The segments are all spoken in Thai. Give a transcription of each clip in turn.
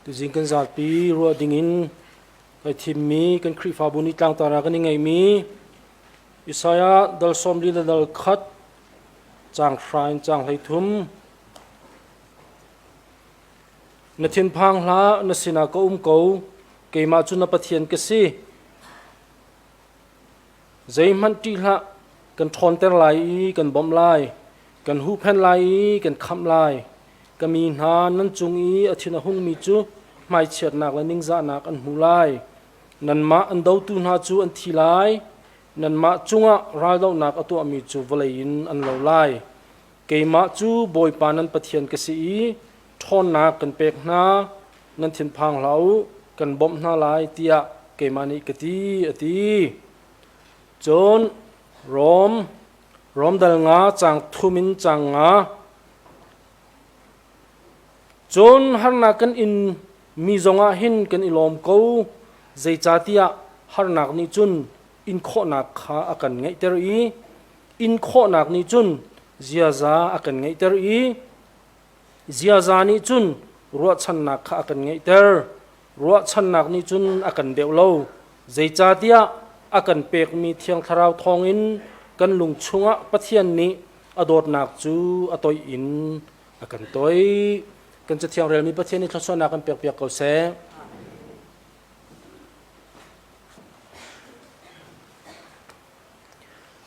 tu jing kan Zarhpi ruwa dingin kai chinmi kan khrifa buni tlang tara kan ngai mi Isaya dal somli dal khat chang shrain chang hai thum na thin phang hla na sina ko ko keima chu na pathian ke si zai man ti hla kan thon ter lai kan bom lai kan hu phen lai kan kham lai kami na nan chung i athina hung mi chu mai chet nak la ning za nak an hu lai nan ma an do tu na chu an thi lai nan ma chunga ral do nak atu ami chu valein an lo lai keima chu boy panan pathian ke si thon na kan pek na nan thin phang lau kan bom na lai tia keima ni kati ati chon rom dal nga chang thumin chang nga chon harna kan in mi zonga hin kan ilom ko zai chatia harnak ni chun in kho nak kha akan ngai ter i in kho nak ni chun ziaza akan ngai ter i ziaza ni chun ruwa chan nak kha akan ngai ter ruwa chan nak ni chun akan deulo zai chatia akan pek mi thiang tharau thongin kan lung chunga pathian ni adot nak chu atoi in akan toi kan cha thiang rel mi pathian ni thlaswa nak kan pek ko se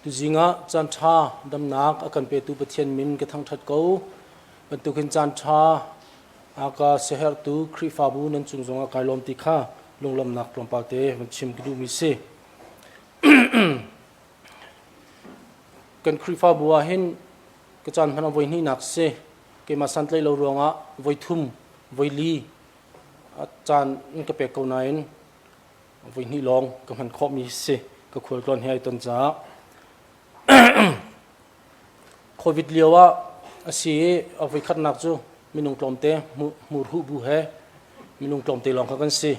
tu zinga chan tha dam nak akan pe tu pathian min ke thang that ko ban tu khin chan tha aka seher tu khrifa bu nan chung zonga kailom ti kha lunglam nak plom pa te man chim ki du mi se kan khrifa buwa hin ka chan phana voi ni nak se ke ma san tlai lo ronga voi thum voi li a chan in ka pe ko nain voi ni long ka man kho mi se ka khol klon hai ton cha covid liawa asi a voi khat nak chu minung tlom te mur hu bu he minung tlom te long ka kan se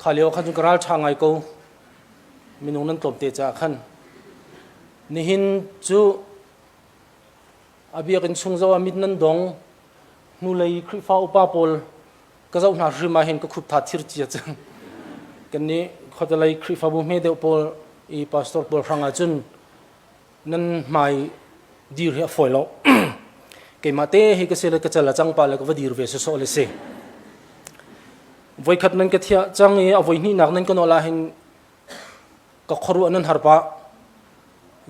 khalio khan chu karal thangai ko minung nan tlom te cha khan nihin chu abia kan chung zawa mit nan dong nu lei khrifa upa pol ka zau na rima hen ka khup tha thir chi cha kan ni khotalai khrifa bu me de pol I pastor pol ranga chun nan mai dir ya foilo ke mate he ka sele ka chala chang pa la ka vadir ve so le se voi khat nan ka thia chang e avoi ni nak nan ka no la hen ka khoru anan harpa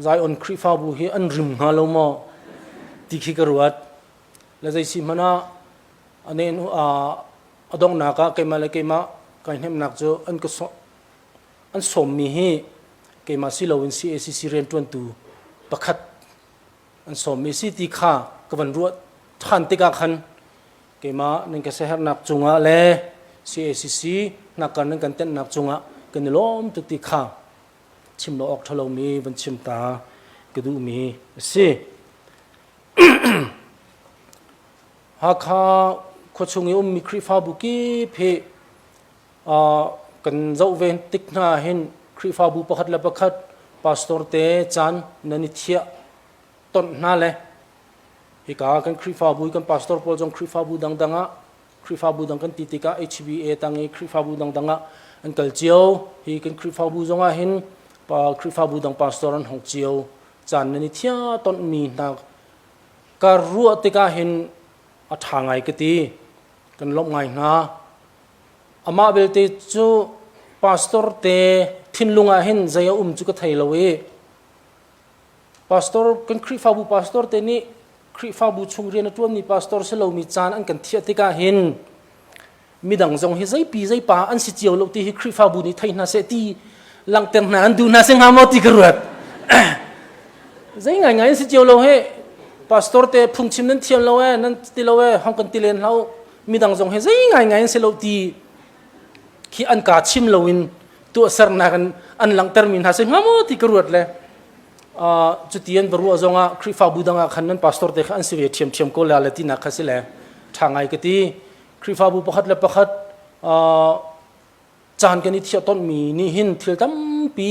zai on khrifa bu hi an rim nga lo mo tikhi ka ruat la zai si mana anen adong na ka keima le keima kai nem nak jo an ka so an som mi hi keima si lo in CACC ren 22 pakhat an som mi si ti kha ka van ruat than te ka khan keima nen ka seher nak chunga le CACC nakan nan kan ten nak chunga kan lom tu ti kha chim lo ok thalo mi ban chim ta ke du mi se Hakha khochungi mi khrifa bu ki phe kan zau ven tik na hin khrifa bu pakhat la pakhat pastor te chan nani thia ton na le hika kan khrifa bu kan pastor pol jong khrifa bu dang danga khrifa bu dang kan titika HBA tangi khrifa bu dang danga an kal chiao hi kan khrifa bu zonga hin pa khrifa bu dang pastor an hong chiao chan nani thia ton mi na ka ruwa te ka hin a thangai ke ti kan lop ngai na ama bel te chu pastor te thinlunga hin zaya chu ka thailowe pastor kan khrifa bu pastor te ni khrifa bu chungre na tuam ni pastor se lo mi chan an kan thia te ka hin midang zong hi zai pi zai pa an si chiao lo ti hi khrifa bu ni thaina se ti lang teng na an du na se ngamo ti karuat zai ngai ngai si chiao lo he pastor te phungchim nan thiam lo nan ti lo hong kan ti len lo midang zong he zai ngai ngai se lo ti khi an ka chim lo in tu sar na kan an lang termin ha se ngamo ti karuat le chu tien baru azonga khrifa budanga khan nan pastor te khan si ve thiam ko la ti na khasile thangai ke ti khrifa bu pakhat le pakhat chan kan ni thia ton mi ni hin thil tam pi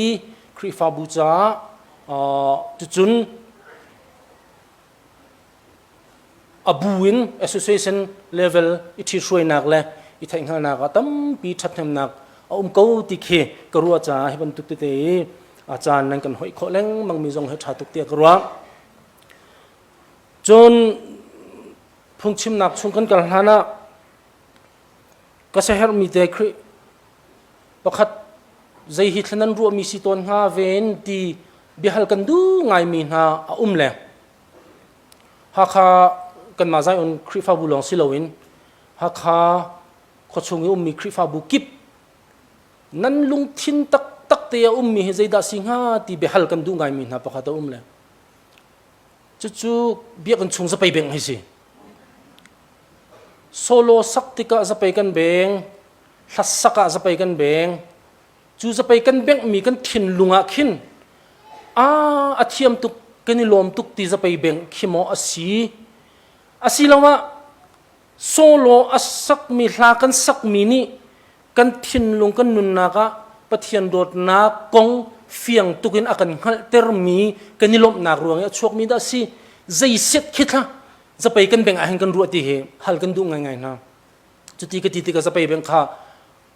khrifa bu cha chu chun abuin association level ithi shroi nak le i thai nga na ka tam pi that hem nak ko ti khe karua cha he ban tuk te achan nan kan hoi kho leng mang mi jong he tha tuk te karua chon phung chim nak chung kan kal hana ka seher mi te khri pakhat zai hi thlan ru mi si ton nga ven ti bihal kan du ngai mi na le Hakha kan ma zai on khri fa bu long silowin Hakha kho chung mi khri fa bu kip nan lung thin tak tak te mi he zai da singha ti bihal kan du ngai mi na pakhat le chu bia kan chung sa pai beng hi si solo saktika sa pai kan beng hlasaka sa pai kan beng chu sa pai kan beng mi kan thin lunga khin athiam tuk kani lom tuk ti za pai beng khimo asi lawa solo asak mi hla kan sak mi ni kan thin lung kan nun na ka pathian dot na kong fiang tukin akan hal ter mi kani lom na ruang ya chok mi da si zai set khitha za pai kan beng a hen kan ru ti he hal kan du ngai ngai na chuti ka ti ka za pai beng kha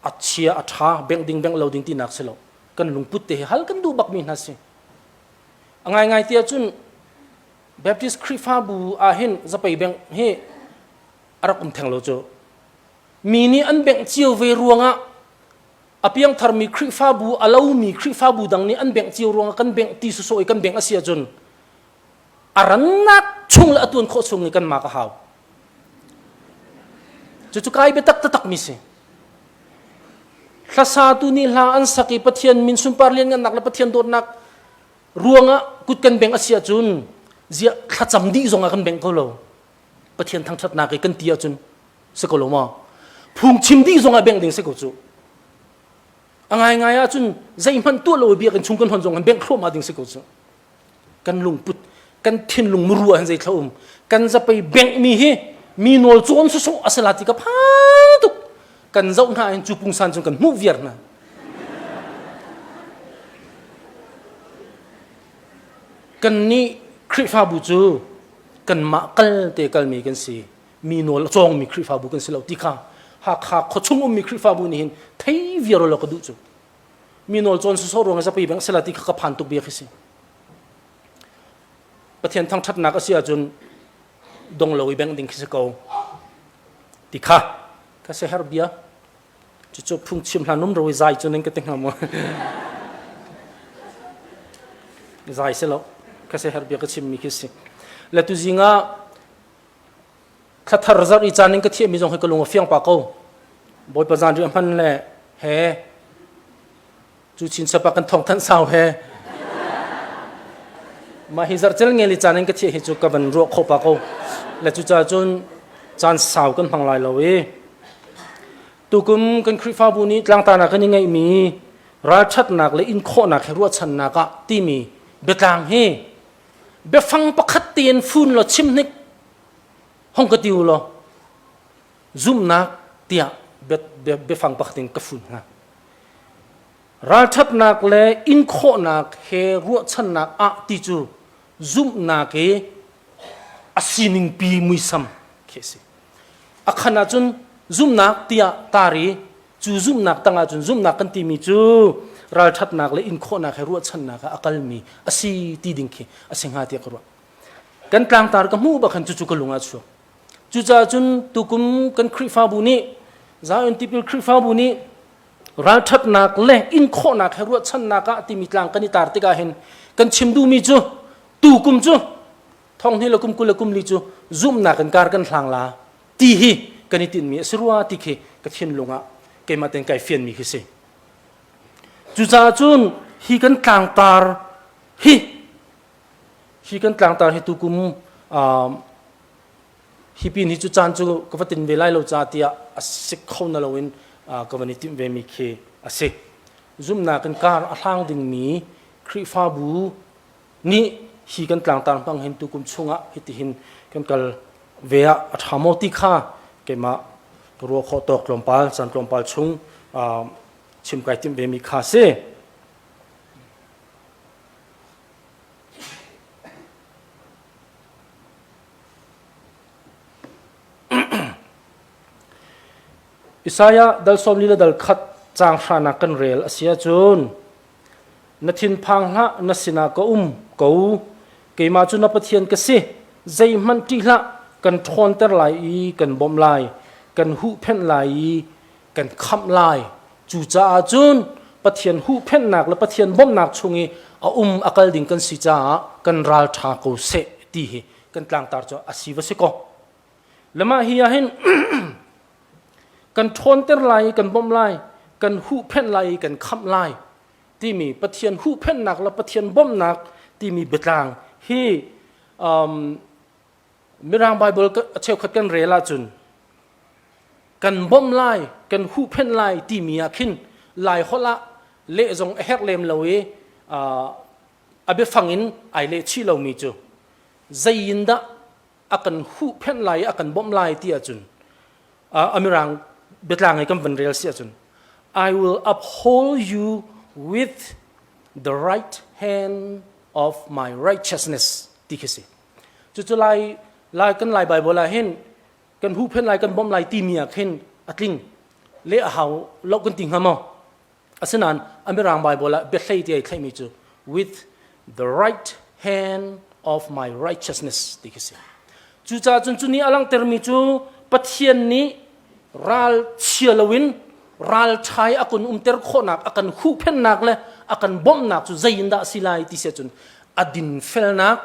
achia atha beng ding beng loading ti nak selo kan lung put te hal kan du bak mi na si ngai tia chun baptist khrifa bu a hin za pai beng he arakum thang lo cho mini an beng chiu ve ruanga apiang tharmi khrifa bu alau mi khrifa bu dang ni an beng chiu ruanga kan beng ti su so kan beng asia chun aranak chung la atun kho chung ni kan ma ka haw chu kai be tak mi se klasa tu ni la an saki pathian min sum parlian ngan nak la pathian dot nak ruanga kut kan beng asia chun zia khacham di zonga kan beng ko lo pathian thang that na ke kan tia chun se ko lo ma phung chim di zonga beng ding se ko chu ngai a chun zai man tu lo bi kan chung kan hon zong kan beng khro ma ding se ko chu kan lung put kan thin lung muru han zai thlom kan za pai beng mi hi mi nol chon su asalati ka phang tu kan zau na en chu pung san chung kan mu viar na kan ni khrifa bu chu kan ma kal te kal mi kan si mi nol chong mi khrifa bu kan silo ti kha Hakha kho chung mi khrifa bu ni hin thei viar lo ka du chu mi nol chon su so rong za pai beng salati ka phan tu bi khisi pathian thang that na ka sia chun dong lo beng ding khisi ko ti kha ka se har bia chu phung chim hla num ro zai chu ning ka teng mo zai se lo ka se har bia ka chim mi khisi la tu zinga khathar zar I chaning ka thie mi jong he ka lunga fiang pa ko boy pa jan ri man le he chu chin sa pa kan thong than sao he ma hi zar chel ngeli chaning ka thie hi chu ka ban ro kho pa ko la chu cha chun chan sao kan phang lai lo we tu kum kan khrifa bu ni tlang ta na kan ngai mi ra that nak le in kho na khe ru chan na ka ti mi betang he be phang pakhat tien phun lo chim nik hong ka tiu lo zum na tia be phang pakhatin ka phun ha ra that nak le in kho nak he ru chan nak a ti chu zum na ke asining pi muisam khesi akhana chun zum nak tia tari chu zum nak tanga chun zum nak kan ti mi chu ral that nak le in kho nak he ru chan nak akal mi asi ti ding khi asingha ti kro kan tlang tar ka mu ba khan chu ka lunga chu chu cha chun tukum kan khrifa bu ni za en tipil khrifa bu ni ral that nak le in kho nak he ru chan nak ti mi tlang kan ni tar ti ka hen kan chim du mi chu tukum chu thong ni lakum kulakum li chu zum na kan kar kan thlang la ti hi kan ni tin mi sirwa ti khi ka thin lunga ke ma ten kai fian mi khi se chu cha chun hi kan tlang tar hi kan tlang tar hi tukum hi pin hi chu chan chu ka fatin ve lai lo cha tia asik khon na loin ka vani tim ve mi khe asik zum na kan kar a hlang ding mi khrifa bu ni hi kan tlang tar pang hin tukum chunga hi ti hin kan kal vea athamo ti kha ke ma ro kho tok lompal san lompal chung chim kai tim ve mi kha se อิสายะดัลสอมลีละดัลขัดจางชานักกันเรลอาเซียจุนนัทินพังละนัสินาก็กูเกมาจุนนับเทียนกสิใจมันที่ละกันทอนเตอร์ไหลกันบ่มไหลกันหูเพ่นไหลกันคำไหลจูจ่าจุนปะเทียนหูเพ่นหนักและปะเทียนบ่มหนักชงอักลดิ่งกันสิจ้ากันรัลทากูเสตีกันกลางตาจ่ออาศิวสิโกแล้วมาเฮียเห็น กันทนเตอร์ไหลกันบ่มไหลกันหูเพ่นไหลกันคำไหลที่มีปะเทียนหูเพ่นหนักและปะเทียนบ่มหนักที่มีเบ็ดลางฮีมีรางไบเบิลก็เชื่อขัดกันเรลาจุนกันบ่มไหลกันหูเพ่นไหลที่มีอาคินไหลขละเละจงเฮกเลมเลวอาเบฟังอินไอเละชีเรามีจูใจยินดะอากันหูเพ่นไหลอากันบ่มไหลที่อาจุนมีรางเบ็ดลางไอ้กันเป็นเรลเสียจุน I will uphold you with the right hand of my righteousness ที่คือสิจุดไล่กันไล่ใบบลาเห็นกันหูเพ่นไล่กันบ่มไล่ตีเมียเห็นอัดลิงเละหาวลอกกันติงหามออาศัยนั้นอเมริกันใบบลาเบ็ดไล่ที่ไอ้ใครมีจู with the right hand of my righteousness ที่คือสิจุดจุดนี้อลังเตอร์มีจูปะเทียนนี้รัลเชียลวินรัลใช้อากันเตอร์โคนักอากันหูเพ่นนักเลยอากันบ่มนักจูใจยินดาสิไลที่เสียจุนอดินเฟลนัก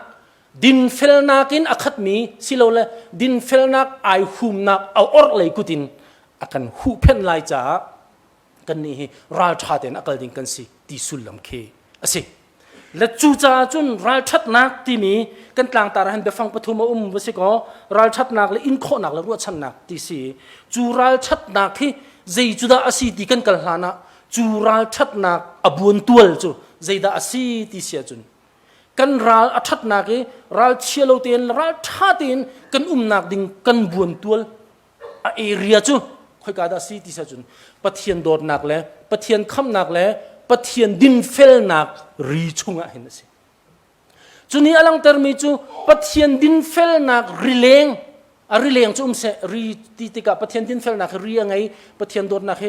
ดินเฟลนักินอาคัดมีสิโลเลดินเฟลนักไอหุมนักเอาอร์เลยกุตินอากันหูเพ่นไลจ้ากันนี่รัลชาเตนอากันดินกันสิที่สุลลัมเคอสิและจูจ่าจุนรัลชัดนักที่มีกันกลางตาหันไปฟังปฐมวสิกอรัลชัดนักและอินโคนักและรัวชัดนักที่สี่จูรัลชัดนักที่ใจจุดาอาศีที่กันกัลฮานะจูรัลชัดนักอบุญตัวจูใจดาอาศีที่เสียจุนกันรัลอัชัดนักรัลเชียโลเตียนรัลชาเตียนกันนักดิ่งกันบุญตัวเอเรียจูค่อยกาดาศีที่เสียจุนปะเทียนโดดนักแล้วปะเทียนคำนักแล้วปะเทียนดินเฟลนักรีชุงเห็นสิจุนี้อลังเตอร์มีจูปะเทียนดินเฟลนักรีเลงรีเลงจุเสรีติกะปะเทียนดินเฟลนักรียังไงปะเทียนโดดนัก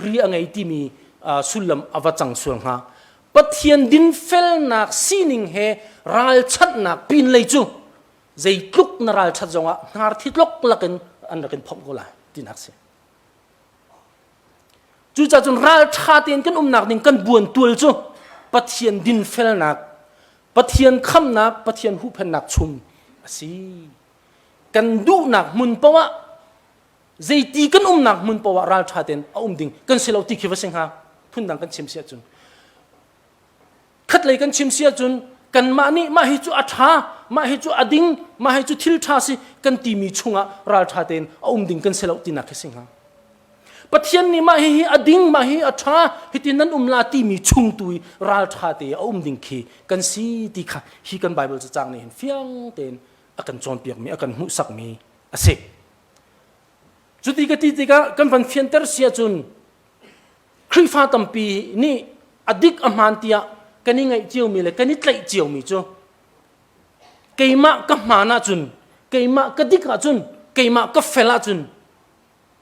รียังไงที่มีสุลลัมอวจังสวงฮะปะเทียนดินเฟลนักซีนิงเฮรัลชัดนักปีนเลยจูใจลุกนรัลชัดจงอ่ะนาร์ทิลุกลักันอันรักันพบกุลาที่นักเสจูจ่าจุนรัลชาเตียนกันนักดิ่งกันบวนตัวจูปะเทียนดินเฟลนักปะเทียนคำนักปะเทียนหูเพนนักชุมสิกันดูนักมุนปะวะใจตีกันนักมุนปะวะรัลชาเตียนดิ่งกันเสลาติคิวเสงฮะทุนดังกันชิมเสียจุนขัดเลยกันชิมเสียจุนกันมานี่มาให้จูอัฐามาให้จูอดิงมาให้จูทิลชาสิกันตีมีชุงะรัลชาเตียนดิ่งกันเสลาตินักเสงฮะปะเทียนนี่มาให้อดิงมาให้อัฐาฮิตินันลาตีมีชุงตุยรัลชาเตียดิ่งเคกันสีติค่ะฮีกันไบเบิลจะจางนี่เห็นเฟียงเต็นอากันจอนเปียกมีอากันมุสักมีอาเซจุดที่กกันฟันเฟียนเตอร์เสียจุนคริฟ้าตัมปีนี่อดิกอมันเตียกันนี่ไงเจียวมีเลยกันนี่ไตเจียวมีจูเกยมะกับมานาจุนเกยมะกับดิกาจุนเกยมะกับเฟลาจุน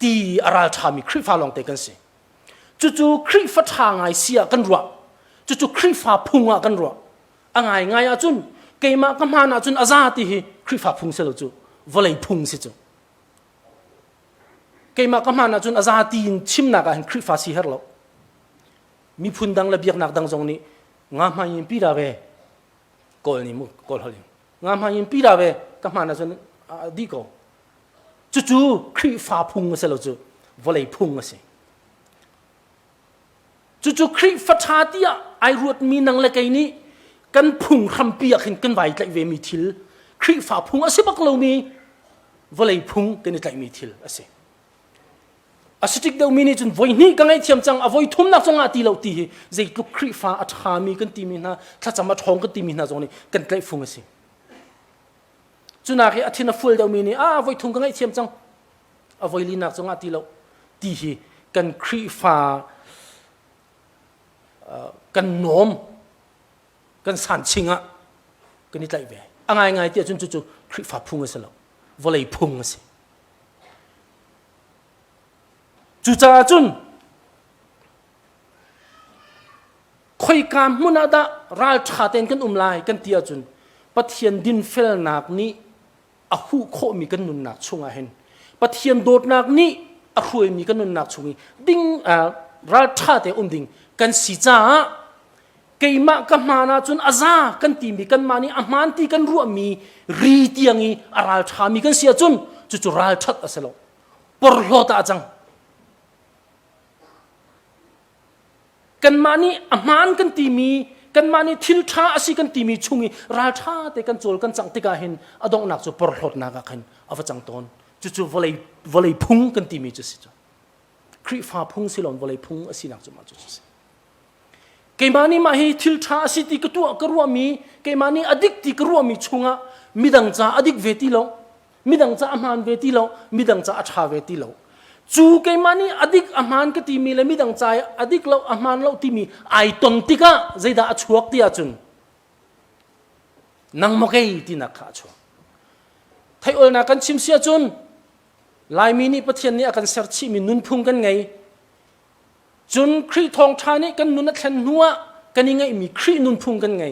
ตีอาราชามีคริฟ้าลองเตกันสิจู่ๆคริฟ้าทางไงเสียกันรัวจู่ๆคริฟ้าพุ่งกันรัวอ่างไงอาจุนเกยมะกับมานาจุนอาซาติฮีคริฟ้าพุ่งเสลจูวอลเลย์พุ่งสิจูเกยมะกับมานาจุนอาซาตินชิมนักเห็นคริฟ้าสีเฮร์ลมีพุ่นดังระเบียกนักดังตรงนี้งามหายินปีดาเวกอลนี่มุกอลฮอลิงงามหายินปีดาเวกับมานาจุนดีกอจู่ๆคริฟ้าพุ่งเสลจูวอลเลย์พุ่งสิจู่ๆคริฟ้าชาติอะไอรวดมีนังเล็กนี้กันพุ่งทำเปียกเห็นกันไหวใจเวมีทิลคริฟ้าพุ่งอาศัยบักเรามีวอลเลย์พุ่งกันใจมีทิลอาศัยอาศัยจิกเดามีนี่จนวันนี้กันไอเทียมจังเอาไว้ทุ่มนักจงอาตีเราตีใจลุกคริฟ้าอัฐามีกันตีมีนะถ้าจะมาท้องกันตีมีนะตรงนี้กันใจฟุ้งอาศัยจุนักอาทิตย์นั้นฟูลเดามีนี่ไว้ทุ่มกันไอเทียมจังเอาไว้ลีนักจงอาตีเราตีกันคริฟ้ากันโน้มกันสั่นชิงะกันนี่ใจเวไงเดี๋ยวจู่ๆคริฟ้าพุ่งกันสิแล้ววอลเลย์พุ่งกันสิ จูจ้าจุนคอยการมุนาดาราชาเต็นกันลายกันเตียจุนปะเทียนดินเฟลนักนี้อาหูโคมีกันนุนนักชงอาเห็นปะเทียนโดดนักนี้อาหุยมีกันนุนนักชงอีดิ้งราชาเต็นดิ้งกันสิจ้าเกี่ยมกันมานาจุนอาซากันตีมีกันมานี่อามันตีกันรัวมีรีเตียงอีราชามีกันเสียจุนจู่ราชาอาเสลปรโลตาจังกันมานี่อามันกันตีมีกันมานี่ทิลชาอาศิกันตีมีชุงอีราชาเตกันโจลกันจังติกาเห็นอดองนักจู่ปรโลตนักกันอาฟจังตอนจู่วอลเลย์พุ่งกันตีมีจุสิจ้ะครีฟ้าพุ่งสิลอนวอลเลย์พุ่งอาศินักจู่มาจุสิเกมานี่มาให้ทิลชาอาศิติกตัวกรัวมีเกมานี่อดิกติกรัวมีชุงอ่ะมิดังจ้าอดิกเวทีโลมิดังจ้าอามันเวทีโลมิดังจ้าอาชาเวทีโลจูเกมานี่อดิกอามันก็ตีมีเลยมิดังใจอดิกเราอามันเราตีมีไอตนติกะใจด่าชวกตีอาจุนนังมกเอตีนักขาชวไทยโอลนักกันชิมเสียจุนลายมีนี่ประเทศนี้อากันเสร์ชิมีนุนพุงกันไงจุนครีทองชานี่กันนุนแทนนัวกันยังไงมีครีนุนพุงกันไง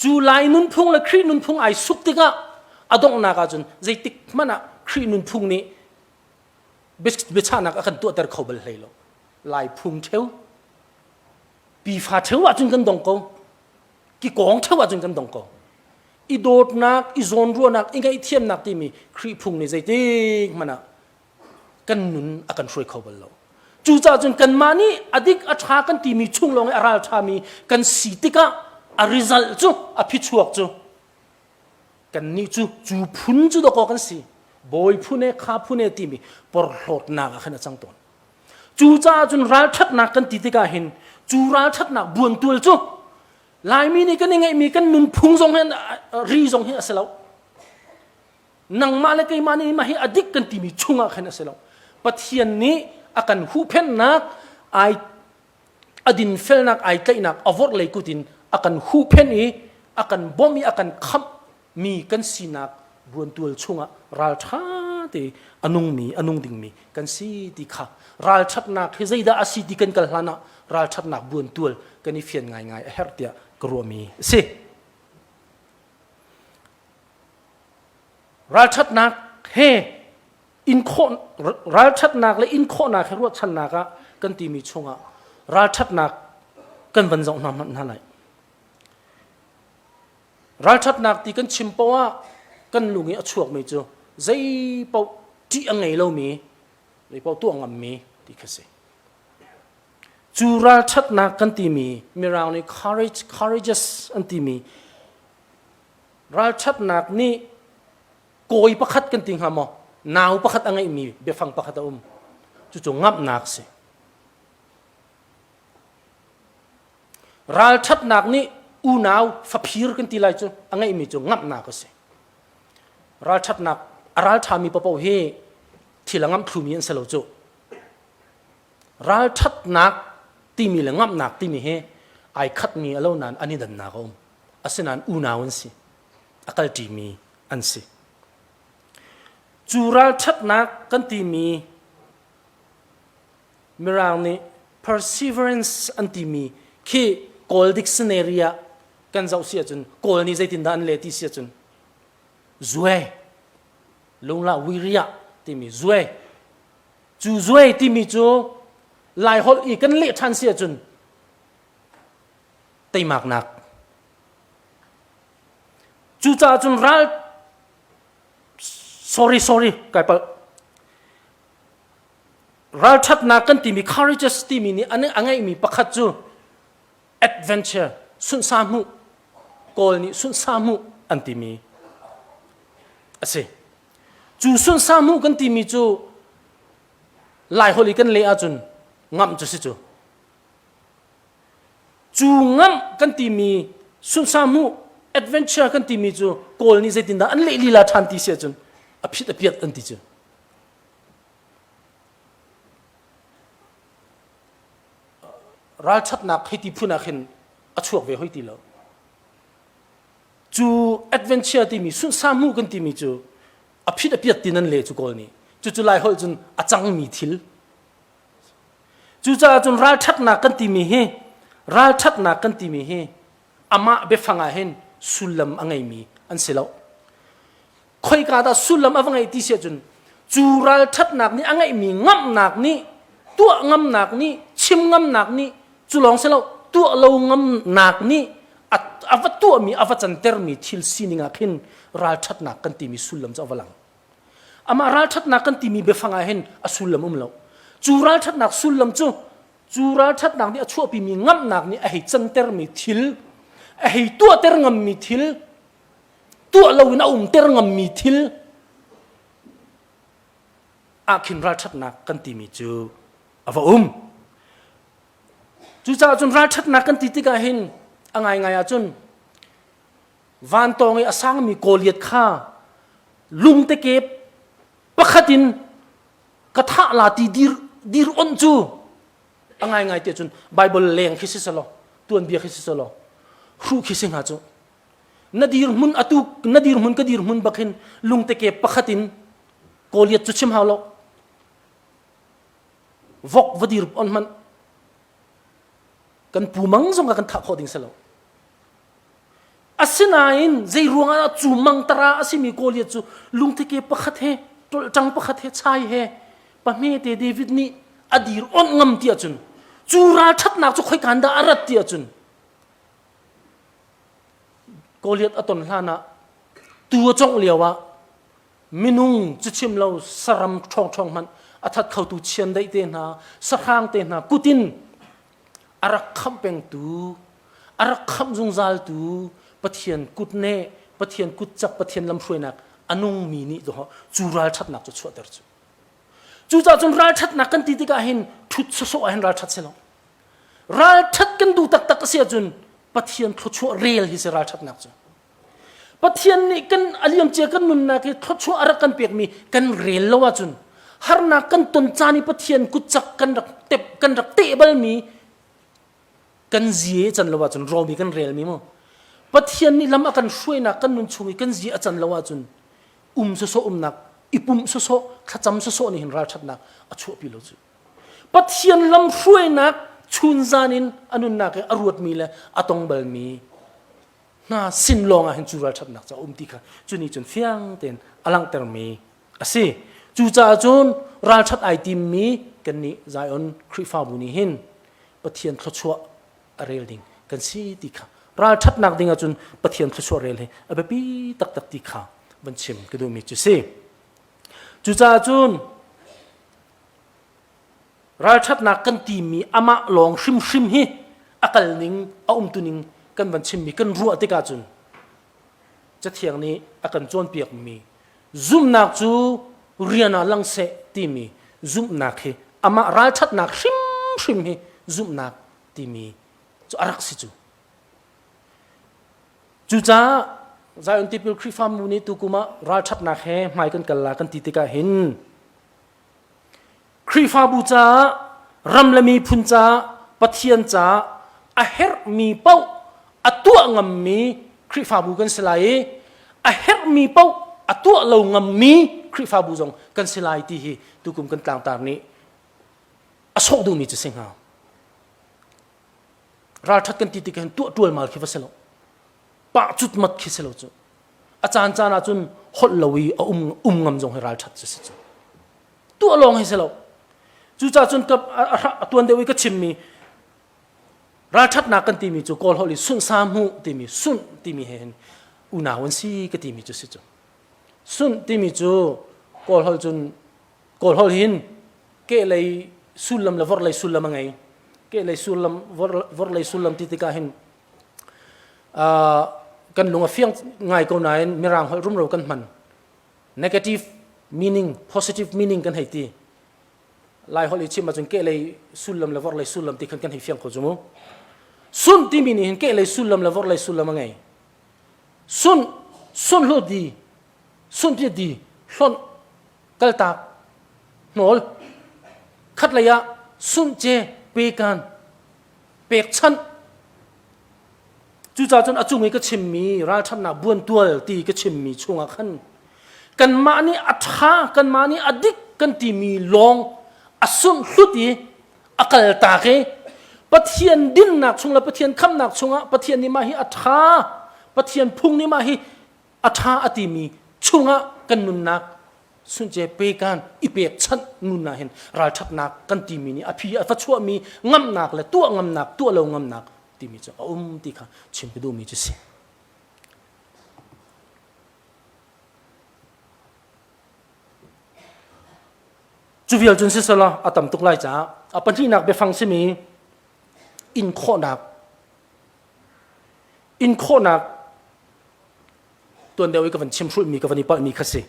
จูลายนุนพุงและครีนุนพุงไอสุกติกะอดองนักจุนใจติกมันอะครีนุนพุงนี้เบชานักอากันตัวแต่เขาเบลเลยโลลายพุงเทวปีฟ้าเทวว่าจุนกันดงโกกี่กองเทวว่าจุนกันดงโกอีโดดนักอีโซนรัวนักอีไงเทียมนักที่มีครีพุงนี่ใจติกมันอะกันนุนอากันช่วยเขาเบลโลจูจ่าจุนกันมานี่อดิกอาชากันที่มีชุ่งลงอาราชามีกันสีติกะอาริซัลจูอาพิชวกจูกันนี่จูพุนจูดอกกันสีบอยพูเนข้าพูเนตีมีปรโลดนักขนาดจังตอนจูจ่าจุนราชัดนักกันติกาเห็นจูราชัดนักบวนตัวจูลายมีนี่กันยังไงมีกันนุนพุงทรงเห็นรีทรงเห็นเสลานังมาเลกัยมานี่มาให้อดิกกันที่มีชุ่งขนาดเสลาปะเทียนนี้อากันหูเพนนักไออดินเฟลนักไอไกนักอวอร์เลยกุตินอากันหูเพนอีอากันบ่มีอากันขับมีกันสีนักบวนตัวชุ่งราชาติอนุงดิ่งมีกันสีติขาราชัดนักเฮใจด่าอาศิติกันกัลลานะราชัดนักบวนตัวกันนี่เฟียนง่ายเฮร์เตียกรัวมีสิราชัดนักเฮอินโคราชัดนักและอินโคนักให้รวดชันนักกันตีมีช่วงราชัดนักกันบรรจงนำมันอะไรราชัดนักตีกันชิมปว่ากันลุงนี้ช่วงไม่เจอใจเป่าที่อังไงเรามีเลยเป่าตัวงำมีที่คือสิจูราชัดนักกันตีมีเราใน courageous อันตีมีราชัดนักนี่โกยประคัดกันติงหามอนาวประคัดอะไรมีเบฟังประคัดจู่งับนักสิราชัดนักนี่อูนาวฟับพีร์กันตีไรจู่อะไรมีจู่งับนักสิราชัดนักราชามีปะปะเฮที่ละงับครูมีอันเสลจู่ราชัดนักที่มีละงับนักที่มีเฮไอคัดมีอโลนันอันนี้ดันนักอาศัยนั้นอูนาวอันสิอักลที่มีอันสิจูราชัดนักกันที่มีราวนี้ perseverance อันที่มีที่ gold dictionary กันเจ้าเสียจน gold นี่ใจตินดานเลติเสียจนzue ลงละวิริยะที่มี zue จู zue ที่มีจูหลายคนอีกกันเละชันเสียจนตีมากนักจูจ่าจนรัลsorry กลายเป็นรัลชัดนักกันที่มี courageous ที่มีนี่อันนี้อะไรมีประคัตจู adventure สุนสามุโกลนี่สุนสามุอันที่มีสิจูสุนสามุกันที่มีจูหลายคนอีกกันเละจนงำจุสิจูงำกันที่มีสุนสามุ adventure กันที่มีจูโกลนี่จะตินดาอันเละลีลาทันทีเสียจนอภิษอันที่จูราชัดนักให้ที่พูนักเห็นอช่วงเวให้ที่เราจูแอดเวนเจอร์ที่มีสุนสามุกันที่มีจูอภิษตินั่นเลยจูโกลนี่จูไล่เขาจนอาจังมีทิล จูจ่าจนรัลชัดนักกันตีมีเฮรัลชัดนักกันตีมีเฮอามาเบฟังอาเห็นสุลลัมอังไงมีอันเสลาคอยกาตาสุลลัมอังไงที่เสียจนจูรัลชัดนักนี่อังไงมีงำนักนี่ตัวงำนักนี่ชิมงำนักนี่จูลองเสลาตัวเรางำนักนี่อาวัตตัวมีอาวัจันเตอร์มีทิลซีนิงาขินรัลชัดนักกันตีมีสุลลัมจะวลังอามารัลชัดนักกันตีมีเบฟังอาเห็นอสุลลัมเลาจูรัลชัดนักสุลลัมจูรัลชัดนักนี่ชั่วปีมีงำนักนี่ไอ้จันเตอร์มีทิลไอ้ตัวเตอร์งำมีทิลตัวเราวินาเตอร์งำมีทิลอาขินรัลชัดนักกันตีมีจูอาวจูจ่าจนรัลชัดนักกันตีติกาเห็นอังไงจนวันตองไอ้อสังมีโกลียดข้าลุงเตเก็บปะขัดินกระทะลาตีดีรอนจูอังไงเตจนไบเบิลเลงคิสิสโลตัวอันเบียคิสิสโลครูคิสิงหาจูนาดีรมุนอตุนาดีรมุนก็ดีรมุนบักเห็นลุงเตเก็บปะขัดินโกลียดจุชิมฮาวโลวกวดีรอนมันกันปูมังส่งกันทักขอดิ้งเสลาอาศินาอินใจรวงอาจูมังตราอาศิมีโกลียจูลุงเทเกปะขัดเฮตลจังปะขัดเฮชายเฮปะเมเตเดวิดนี่อดีรอนงำเตียจุนจูราชัดนักจุค่อยกันดาอารัตเตียจุนโกลียอตนลานะตัวจงเลียวะมินุงจุชิมเราสรัมช่องมันอาทัดเข้าตูเชียนได้เตนะสร้างเตนะกุตินอารักคำเป็นตูอารักคำจงซาลตูปะเทียนกุดเน่ปะเทียนกุดจักปะเทียนลำช่วยนักอนุมีนี่ตัวจูรัลชัดนักจะช่วยเดอร์จูจ่าจนรัลชัดนักกันตีติกาเห็นทุดโซเห็นรัลชัดเสลารัลชัดกันดูตักเสียจนปะเทียนทุดช่วยเรียลฮิสรัลชัดนักจูปะเทียนนี่กันอลิยมเจกันนุนนักทุดช่วยอารักกันเปียกมีกันเรียลละวะจุนฮาร์นักกันตนจานี่ปะเทียนกุดจักกันรักเต็บกันรักเตะบอลมีกันเสียจันละวะจนรอมีกันเรียลมีมั้งปะเทียนนี่ลำอากันช่วยนักกันนุนช่วยกันเสียจันละวะจนโซนักอิปุ่มโซขจำโซนี่เห็นราชัดนักอชั่วพิโลจูปะเทียนลำช่วยนักชุนจานินอนุนักอรวดมีเลยอตงเบลมีน่าสินลองเห็นจูราชัดนักจะติค่ะจุนี่จนเฟียงเต็นอลังเตอร์มีสิจูจ่าจนราชัดไอติมมีกันนี่ใจอันคริฟาบุนีเห็นปะเทียนทศวเรลดิงกันสีติค่ะราชัดนักดิงจนปะเทียนทศวเรลเฮอเบปีตักติค่ะบัญชิมก็ดูมีจุสิจูจ่าจนราชัดนักกันตีมีอามาลองชิมเฮอากาศนิงตุนิงกันบัญชิมมีกันรัวติกาจนจะเที่ยงนี้อาการจวนเปียกมีซุ่มนักจูเรียนลังเสตีมีซุ่มนักเฮอามาราชัดนักชิมเฮซุ่มนักตีมีจูอารักสิจูจ่าใจอันที่เป็นคริฟามูนี่ตุกุมาราชัดนักเฮไม่กันกันละกันติติกาเห็นคริฟาบูจ่ารำละมีพุนจ่าปะเทียนจ่าอาเฮรมีเป้าอตัวงำมีคริฟาบูกันสลายอาเฮรมีเป้าอตัวเรางำมีคริฟาบูจงกันสลายที่ตุกุมกันกลางตานี้อโศกดูมีจะเสียงหาราชัดกันติติกาเห็นตัวมาคิดว่าเสลาปะจุดมัดคิดเสลาจูอาจารย์จานาจุนฮอลลวีงำจงให้ราชัดจะเสลาตัวลองให้เสลาจูจ่าจุนกับตัวเดียวก็ชิมมีราชัดนักกันตีมีจูกอลฮอลิสุนสามูตีมีสุนตีมีเห็นอุณาวันซีก็ตีมีจูสิจูสุนตีมีจูกอลฮอลจุนกอลฮอลหินเกลัยสุลลัมละวอร์ลัยสุลลัมไงเกลัยสุลลัมวอร์ลัยสุลลัมติติกาเห็นกันลงเฟียงไงก็นายมีรางหอยรุ่มเรากันมัน negative meaning positive meaning กันให้ตีลายฮอลิชิมาจนเกลัยสุลลัมละวอร์ลัยสุลลัมติกันให้เฟียงเขาจมูสุนที่มีนี่เห็นเกลัยสุลลัมละวอร์ลัยสุลลัมไงสุนโลดีสุนที่ดีสุนกัลตาโนลขัดระยะสุนเจเปกันเปกชันจู่ๆจนอาจุงก็ชิมมีราชันนักบวนตัวตีก็ชิมมีช่วงขันกันมานี่อัฐากันมานี่อดิกกันตีมีลองอสุนสุดี akal ta ke pathian din nak chung la pathian kham nak chunga pathian ni ma hi atha pathian phung ni ma hi atha atimi chunga kan nun nak sun je pe kan ipek chat nun na hen ral thak nak kan ti mi ni a phi a fa chua mi ngam nak le tua ngam nak tua lo ngam nak ti mi cha ti kha chim pe du mi chu se chu vial chun se sala atam tuk lai cha a pan hi nak be phang se mi in kho nak tuan dewi ka van chim shul mi ka van ipa mi khase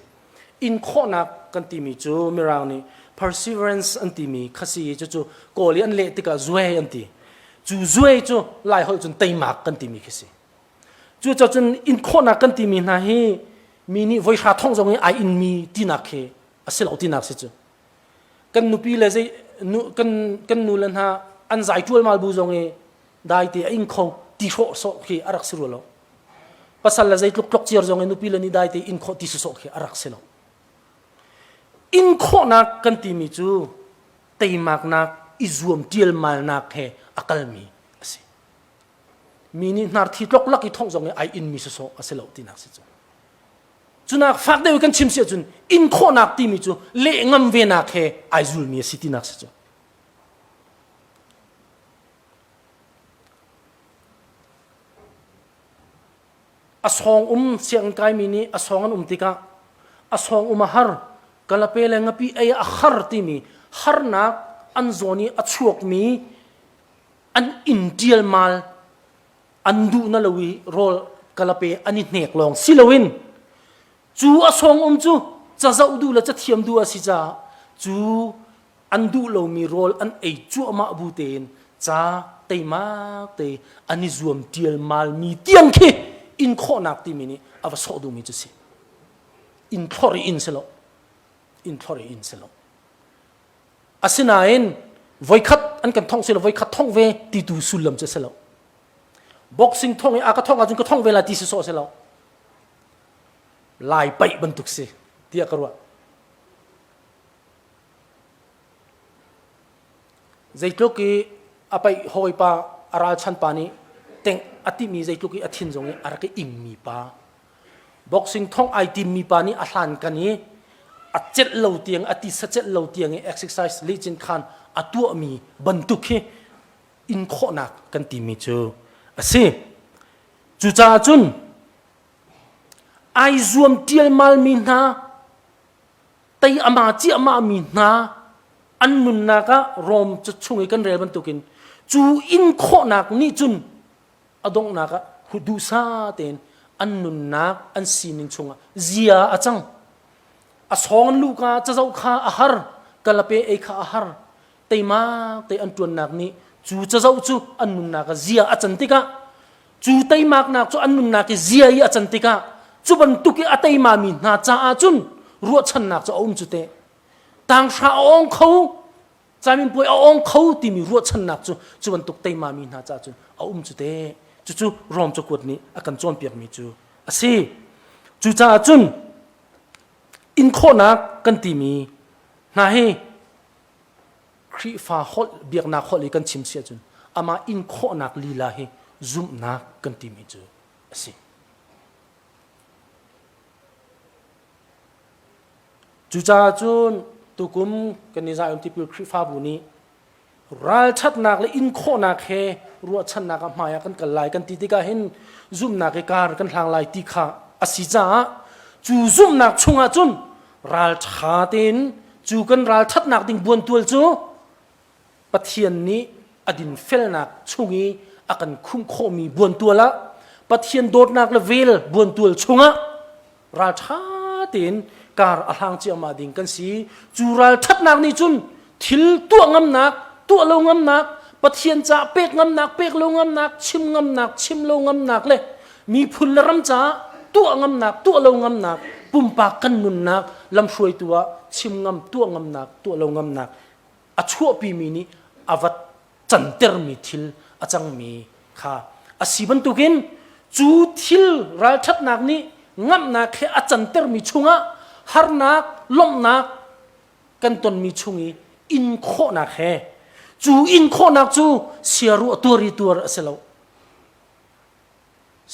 in kho nak kan ti mi chu mirang ni perseverance an ti mi khasi chu ko li an le ti ka zue an ti chu zue chu lai hol chun tai mak kan ti mi khase chu chun in kho nak kan ti mi na hi mi ni voi sha thong jong ai in mi ti nak khe asel au ti nak se chu kan nu pi le zai nu kan nu lan ha an zai tual mal bu jong e dai ti in kho ti so so khi arak siru lo pasal la zai tluk tlok chiar jong e nu pi le ni dai ti in kho ti so khi arak se lo in kho nak kan ti mi chu tei mak nak izuam tiel mal nak he akal mi ase mi ni nar thi tlok lak i thong jong e ai in mi so ase lo ti nak se chu chunak fak de kan chim se chun in kho nak ti mi chu le ngam ve nak he ai zul mi si ti nak se chu asong siang kai mi ni asong an tika asong har kalape le ngapi ay akhar ti mi har nak an zoni achuak mi an indial mal andu na lawi rol kalape ani nek long silowin chu asong chu chazau du la chathiam du asija chu andu lo mi rol an ei chu ama bu ten cha teima te ani zuam tial mal mi tiang khe in kho nak ti mi ni ava so du mi chu si in thori in selo asinain voi khat an kan thong selo voi khat thong ve ti tu sulam che selo boxing thong e aka thong ajun ka thong ve la ti so selo lai pai bantuk se tia karwa zaitloki apai hoi pa aral chan pani teng ati mi zaitloki athin jong arake ing mi pa boxing thong ai tim mi pa ni ahlan kani achet lo tiang ati sachet lo tiang exercise lichin khan atu mi bantuk he in kho nak kan ti mi chu ase chu cha chun ai zuam tial mal mi na tai ama chi ama mi na an nun na ka rom chu chungi kan rel ban tukin chu in kho nak ni chun adong na ka hudu sa ten an nun nak an sinin chunga zia achang asong lu ka chazau kha ahar kalape e kha ahar teima te an tuan nak ni chu chazau chu an nun na ka zia achantika chu teimak nak chu an nun na ki zia i achantika chuban tuki atei ma mi na cha a chun ruat chan nak cha chu te tang sha ong khau chamin poi ong khau ti mi ruat chan nak chu chuban tuk tei ma mi na cha chun chu te chu rom chu kut ni akan chon piak mi chu ase chu cha chun in kho nak kan ti mi na he khri fa hol biak na khol kan chim sia chun ama in kho nak li la he zum nak kan ti mi chu ase chu cha chun tukum kan ni za ti pil khri fa bu ni ral chat nak le in kho nak he ruat chan nak ma ya kan kalai kan ti ka hin zum nak ke kar kan hlang lai ti kha asija chu zum nak chunga chun ral tha tin chu kan ral chat nak ding buan tul chu pathian ni adin fel nak chungi akan khum kho mi buan tuala pathian dot nak le vel buan tul chunga ral tha tin kar ahang chi ama ding kan si chural that nak ni chun thil tu ngam nak tu lo ngam nak pathian cha pek ngam nak pek lo ngam nak chim ngam nak chim lo ngam nak le mi phul ram cha tu ngam nak tu lo ngam nak pumpa kan nun nak lam shuai tua chim ngam tu ngam nak tu lo ngam nak achu pi mi ni avat chanter mi thil achang mi kha asiban tukin chu thil ral that nak ni ngam nak khe achanter mi chunga har nak lom nak kan ton mi chungi in kho nak he จูอินโคนักจูเสียรัวตัวรีตัวเสลา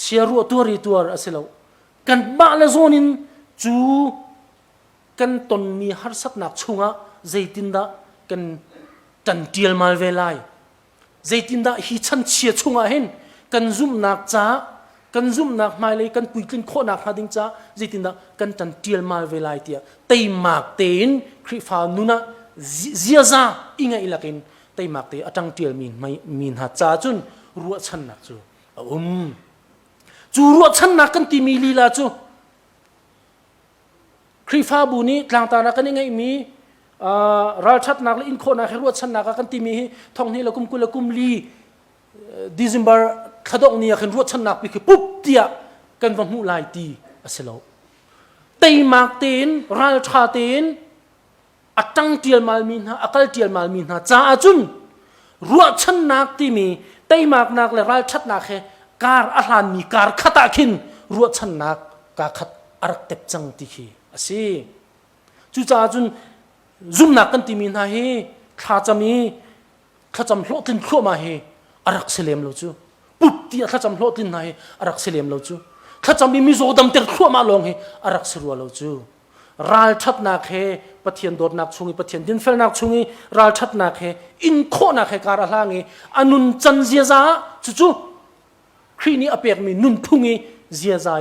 เสียรัวตัวรีตัวเสลากันบ้าเลโซนินจูกันตนมีฮัรสักนักชุงะใจตินดากันจันเทียลมาเวลัยใจตินดาฮิชันเชียชุงะเห็นกันซุ่มนักจ้ากันซุ่มนักไม่เลยกันปุยกินโคนักหาดิงจ้าใจตินดากันจันเทียลมาเวลัยเตียเตยมากเตนคริฟานุนะเจียซาอิงไงอิลักินเตยมากเตอจังเทียลมินไม่มินหาจ้าจุนรัวชันนักจูจูรัวชันนักกันตีมีลีลาจูคริฟาบุนีกลางตานักกันยังไงมีราชัดนักและอินโคนักรัวชันนักกันตีมีท่องนี้ละกุมกุละกุมลีดิซิมบาร์ขดองนี้กันรัวชันนักไปคือปุ๊บเตียกันวันหูลายตีเสลาเตยมากเตนราชาเตนอัตังเตียลมาลมินฮะอักลเตียลมาลมินฮะจ้าจุนรัวชันนักตีมีเตยมากนักและราชัดนักเหการอาหารมีการขัดขินรัวชันนักกาขัดอารักเต็บจังตีขีสิจู่จ้าจุนซุ่มนักกันตีมีนะเฮข้าจำมีข้าจำโลตินขั้วมาเฮอารักเสลียมเราจู่ปุ๊บที่ข้าจำโลตินนะเฮอารักเสลียมเราจู่ข้าจำมีมิโซดำเตอร์ขั้วมาลงเฮอารักเสรัวเราจู่รัลชัดนักเฮปะเทียนโดดนักชุงปะเทียนดินเฟลนักชุงรัลชัดนักเฮอินโคนักเฮการะลางอนุนจันเจียซาจู่ครีนี้อเปียกมีนุนพุงเจียซา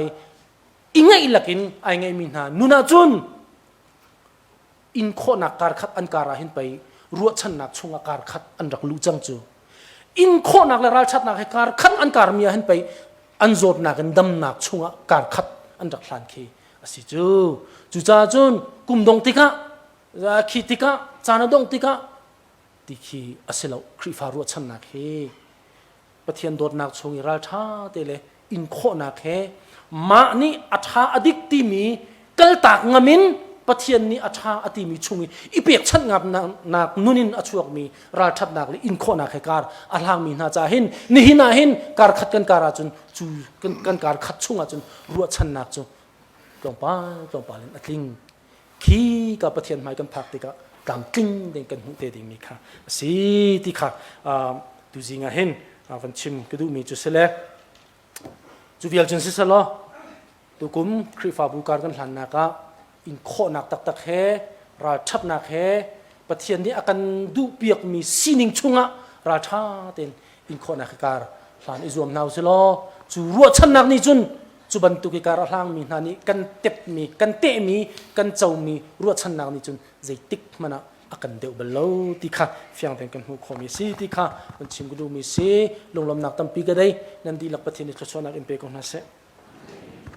อิงไงลักินไอไงมินหานุนาจุนอินโคนักการขัดอันการาหินไปรัวชันนักชงอาการขัดอันรักลูจังจูอินโคนักและราชัดนักให้การขัดอันการมีหินไปอันโจดนักอันดำนักชงอาการขัดอันรักหลานเคสิจูจ้าจุนกุมดงติกะขีติกะจานดงติกะติขีอสิลาวคริฟารัวชันนักเฮปะเทียนโดดนักชงราชาเตเลอินโคนักเฮมานี่อัฐาอดิกติมีกัลตากงามินปะเทียนนี้อัฐาอติมีชุงอีเปียกชัดงับนักนุนินอชวกมีราชัดนักเลยอินโคนักให้การอัลฮังมีนาจาหินนี่หินาหินการขัดกันการจุนจูกันการขัดชุงจุนรัวชันนักจุนตรงป้าเล่นอัดลิงขี้กับปะเทียนไม้กันพักติกะกำกิ้งเด่นกันหุ่นเตดิมีค่ะสิที่ค่ะดูจิงาหินวันชิมก็ดูมีจุดเสลจูเวียลจุนสิสละตุกุมคริฟาบูการกันหลันนักอินโคนักตักเฮราชับนักเฮปะเทียนนี้อาการดูเปียกมีซีนิงชุงะราชาเต็นอินโคนักการหลันอิจวมนาวสิละจูรัวชันนักนี่จุนจูบันตุกิการหลังมีนานี่กันเต็บมีกันเตะมีกันเจ้ามีรัวชันนักนี่จุนใจติกมันอาการเดือบเล่าที่ค่ะเฟียงเป็นกันหูคอมีซีที่ค่ะมันชิมก็ดูมีซีลงลมนักตั้มปีก็ได้นั่นดีหลักปะเทียนนี้จะชวนนักอินเปกของนักเส